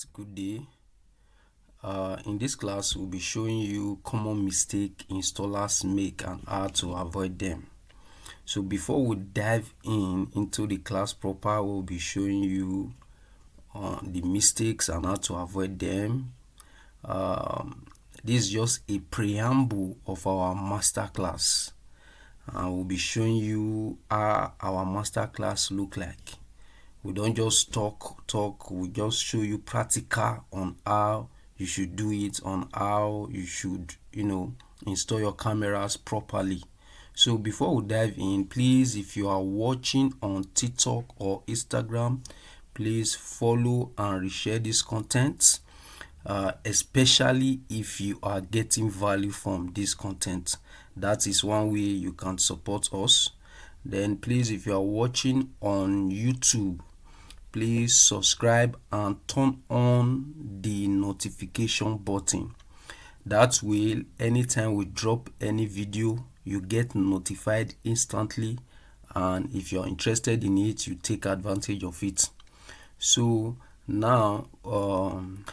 guys, good day. In this class we'll be showing you common mistake installers make and how to avoid them. So before we dive into the class proper, we'll be showing you the mistakes and how to avoid them. This is just a preamble of our masterclass, and we'll be showing you how our masterclass look like. We don't just talk, we just show you practical on how you should do it, on how you should install your cameras properly. So before we dive in, please, if you are watching on TikTok or Instagram, please follow and reshare this content, especially if you are getting value from this content. That is one way you can support us. Then please, if you are watching on YouTube, please subscribe and turn on the notification button. That way, anytime we drop any video, you get notified instantly, and if you're interested in it, you take advantage of it. So now,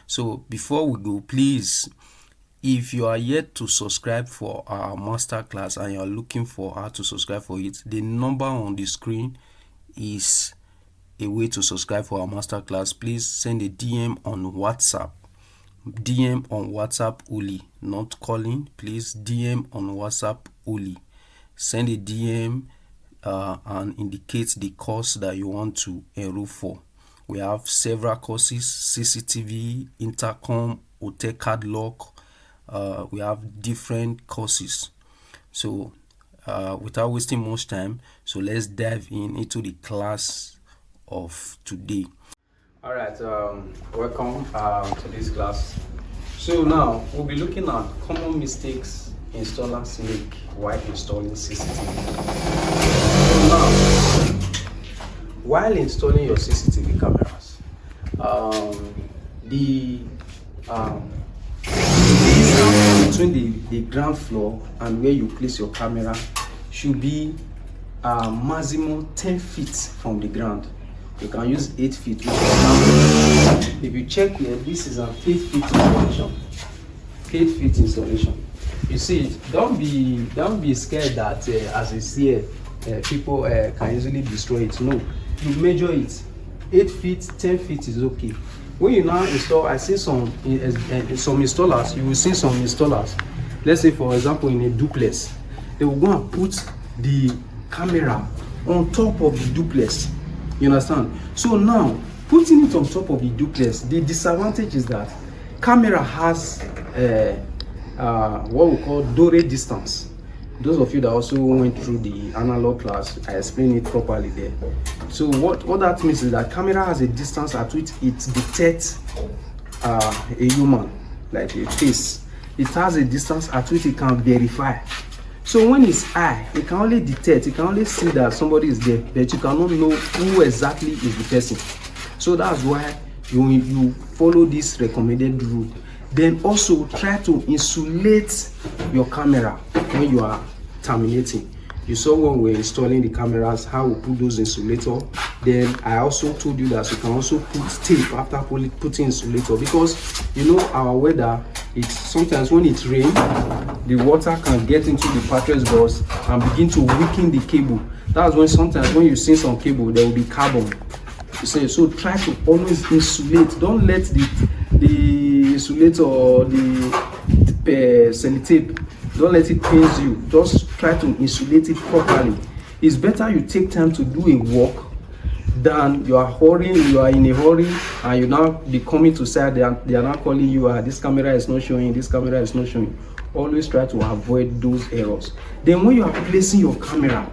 so before we go, please, if you are yet to subscribe for our masterclass and you are looking for how to subscribe for it, the number on the screen is a way to subscribe for our masterclass. Please send a DM on WhatsApp. DM on WhatsApp only, not calling. Please DM on WhatsApp only. Send a DM and indicate the course that you want to enroll for. We have several courses: Cctv, intercom, hotel card lock. We have different courses. So without wasting much time, so let's dive into the class of today. All right, welcome to this class. So now we'll be looking at common mistakes installers make while installing CCTV. So now, while installing your CCTV cameras, the distance between the ground floor and where you place your camera should be maximum 10 feet from the ground. You can use 8 feet. If you check here, this is an 8 feet installation. 8 feet installation. You see it. Don't be scared that as you see it, people can easily destroy it. No, you measure it. 8 feet, 10 feet is okay. When you now install, I see some installers. You will see some installers. Let's say, for example, in a duplex, they will go and put the camera on top of the duplex. You understand? So now, putting it on top of the duplex, the disadvantage is that camera has what we call Dore distance. Those of you that also went through the analog class, I explained it properly there. So what that means is that camera has a distance at which it detects a human, like a face. It has a distance at which it can verify. So when it's high, it can only detect, it can only see that somebody is there, but you cannot know who exactly is the person. So that's why you follow this recommended rule. Then also try to insulate your camera when you are terminating. You saw when we were installing the cameras how we put those insulator. Then I also told you that you can also put tape after putting insulator, because you know our weather, it's sometimes when it rains, the water can get into the patches box and begin to weaken the cable. That's when sometimes when you see some cable, there will be carbon. So try to always insulate. Don't let the insulator or the sellotape, don't let it pain you. Just try to insulate it properly. It's better you take time to do a work than you are in a hurry, and you now be coming to say they are now calling you, this camera is not showing, this camera is not showing. Always try to avoid those errors. Then when you are placing your camera,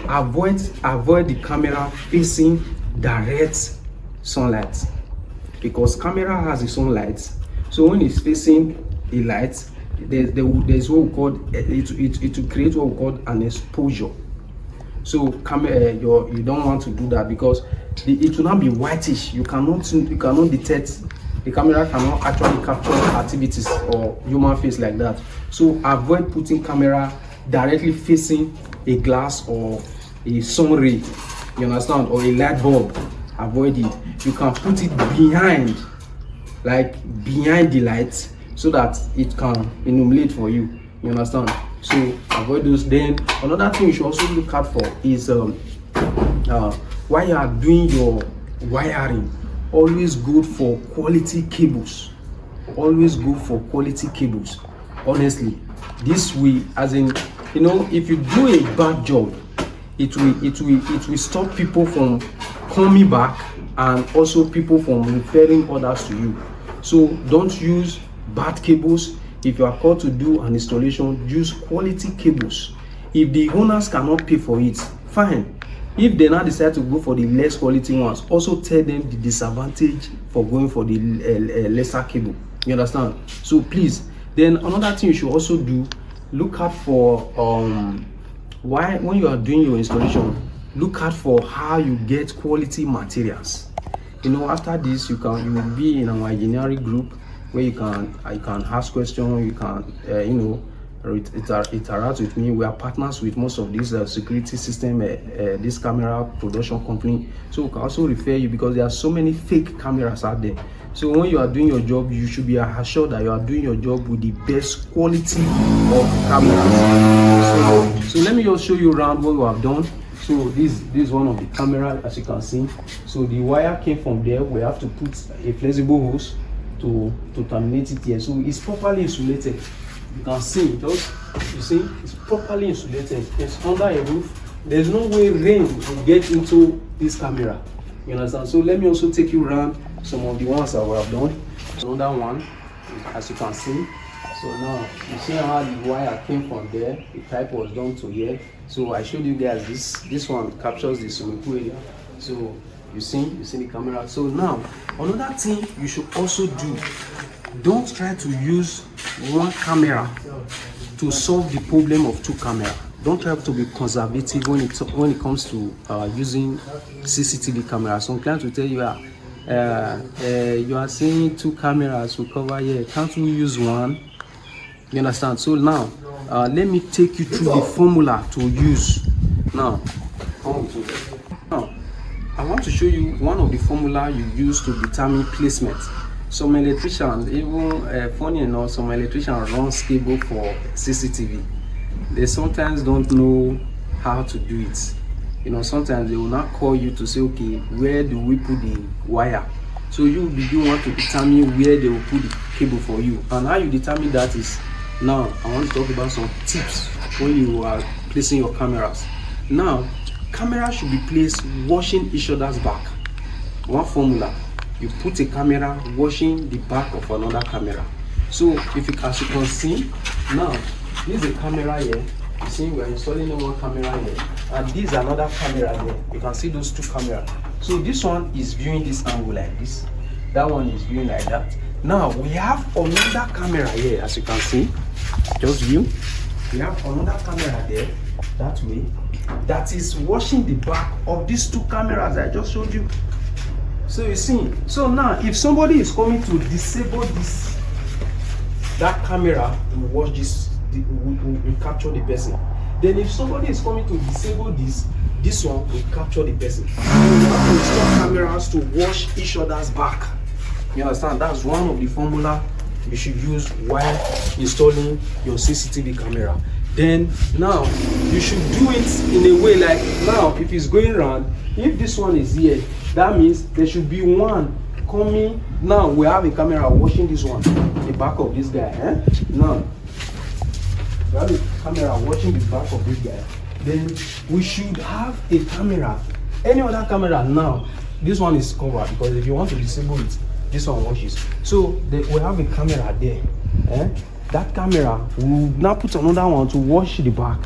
avoid the camera facing direct sunlight, because camera has its own light. So when it's facing a light, there's what we call it will create what we call an exposure. So you don't want to do that, because it will not be whitish. You cannot detect. The camera cannot actually capture activities or human face like that. So avoid putting camera directly facing a glass or a sun ray, you understand, or a light bulb. Avoid it. You can put it behind, like behind the lights, so that it can illuminate for you. You understand? So avoid those. Then another thing you should also look out for is while you are doing your wiring, always go for quality cables. Always go for quality cables. Honestly, this will, as in, you know, if you do a bad job, it will stop people from coming back, and also people from referring others to you. So don't use bad cables. If you are called to do an installation, use quality cables. If the owners cannot pay for it, fine. If they now decide to go for the less quality ones, also tell them the disadvantage for going for the lesser cable. You understand? So please. Then another thing you should also do, look out for when you are doing your installation, look out for how you get quality materials. You know, after this, you will be in our engineering group where you can ask questions, you can you know, interact with me. We are partners with most of these security system, this camera production company, so we can also refer you, because there are so many fake cameras out there. So when you are doing your job, you should be assured that you are doing your job with the best quality of cameras. So let me just show you around what we have done. So this is one of the cameras, as you can see. So the wire came from there. We have to put a flexible hose to terminate it here. So it's properly insulated. You can see, just you see, it's properly insulated. It's under a roof. There's no way rain will get into this camera. You understand? So let me also take you around some of the ones that we have done. Another one, as you can see. So now you see how the wire came from there. The pipe was done to here. So I showed you guys this one captures the swimming pool area. So you see the camera. So now another thing you should also do, don't try to use one camera to solve the problem of two cameras. Don't try to be conservative when it comes to using CCTV cameras. Some clients will tell you, you are saying two cameras will cover here. Can't we use one? You understand? So now, let me take you through the formula to use. Now, I want to show you one of the formula you use to determine placement. Some electricians, even funny enough, some electricians run cable for CCTV. They sometimes don't know how to do it. You know, sometimes they will not call you to say, okay, where do we put the wire? So you will be doing want to determine where they will put the cable for you. And how you determine that is, now I want to talk about some tips when you are placing your cameras. Now, cameras should be placed watching each other's back. One formula, you put a camera watching the back of another camera. So if you can see, now this is a camera here. You see, we are installing one camera here, and this is another camera here. You can see those two cameras. So this one is viewing this angle like this. That one is viewing like that. Now we have another camera here, as you can see. Just view. We have another camera there, that way, that is watching the back of these two cameras I just showed you. So you see. So now, if somebody is coming to disable that camera, will watch this. Will capture the person. Then if somebody is coming to disable this one will capture the person. So you have to install cameras to watch each other's back. You understand? That's one of the formula you should use while installing your CCTV camera. Then now you should do it in a way like, now if it's going around, if this one is here, that means there should be one coming. Now we have a camera watching this one, the back of this guy. Now we have a camera watching the back of this guy. Then we should have a camera, any other camera. Now this one is covered, because if you want to disable it, this one watches. So we have a camera there. That camera will now put another one to watch the back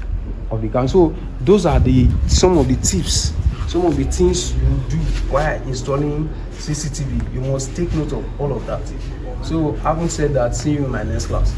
of the camera. So those are some of the tips, some of the things you do while installing CCTV. You must take note of all of that. So having said that, see you in my next class.